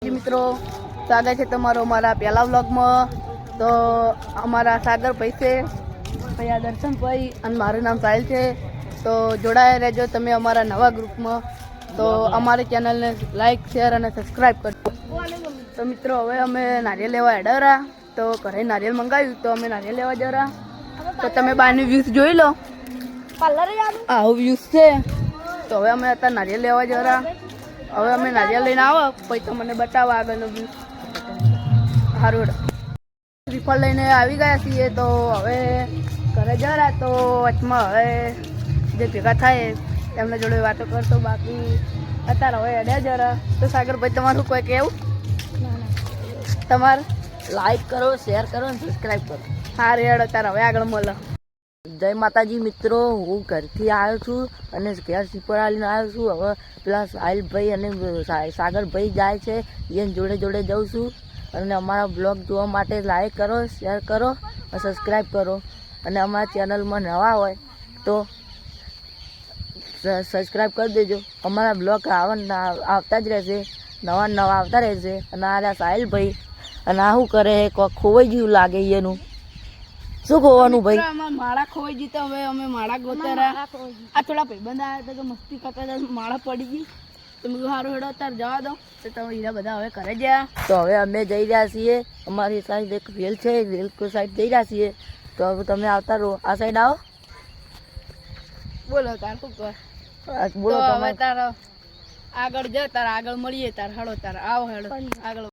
જી મિત્રો, સ્વાગત છે તમારો અમારા પહેલા વ્લોગમાં। તો અમારા સાગરભાઈ છે, અહીંયા દર્શનભાઈ અને મારું નામ સાહિલ છે। તો જોડાયા રહેજો તમે અમારા નવા ગ્રુપમાં। તો અમારી ચેનલને લાઈક શેર અને સબસ્ક્રાઈબ કરજો। તો મિત્રો હવે અમે નારિયેળ લેવા હેડ્યા, તો ઘરે નારિયેળ મંગાવ્યું તો અમે નારિયેળ લેવા જરા। તો તમે બહારની વ્યૂઝ જોઈ લો, આવું વ્યૂઝ છે। તો હવે અમે અત્યારે નારિયેળ લેવા જરા। હવે અમે નારિયેળ લઈને આવો પછી તો મને બતાવો આગળનો વ્યૂ સારું। શ્રીફળ લઈને આવી ગયા છીએ, તો હવે ઘરે જરા। તો વચમાં હવે જે ભેગા થાય એમના જોડે વાતો કરતો, બાકી અત્યારે હવે અડ્યા જરા। તો સાગરભાઈ તમારું કોઈ કહેવું? તમારે લાઈક કરો, શેર કરો અને સબસ્ક્રાઈબ કરો। હા રેડ, અત્યારે હવે આગળ મળો। જય માતાજી મિત્રો, હું ઘરથી આવ્યો છું અને ઘેર શ્રીફળ લઈને આવ્યો છું। હવે પેલા સાહિલભાઈ અને સાગરભાઈ જાય છે, એને જોડે જોડે જાઉં છું। અને અમારા બ્લોગ જોવા માટે લાઈક કરો, શેર કરો અને સબસ્ક્રાઈબ કરો। અને અમારા ચેનલમાં નવા હોય તો સબસ્ક્રાઈબ કરી દેજો। અમારા બ્લોગ આવતા જ રહેશે, નવા નવા આવતા રહેશે। અને આ સાહિલભાઈ અને આ શું કરે, ખોવાઈ ગયું લાગે એનું। શું ખોવાનું ભાઈ? માળા ખોવાઈ ગઈ, તો હવે અમે માળા ગોતારા। આ થોડા ભાઈબંધ આવ્યા હતા કે મસ્તી કરતા હતા, માળા પડી ગઈ તો મેં સારું હેડો અત્યારે જવા દો। તો તમે હીરા બધા હવે ઘરે ગયા। તો હવે અમે જઈ રહ્યા છીએ, અમારી સાઈડ એક રેલ છે, રેલ સાઈડ જઈ રહ્યા છીએ। તો હવે તમે આવતા રહો, આ સાઈડ આવો। બોલો તાર શું કર? બોલો તો હવે તમે। તાર આગળ જ તાર આગળ મળીએ, તાર હેડો તાર આવો હેડો આગળ।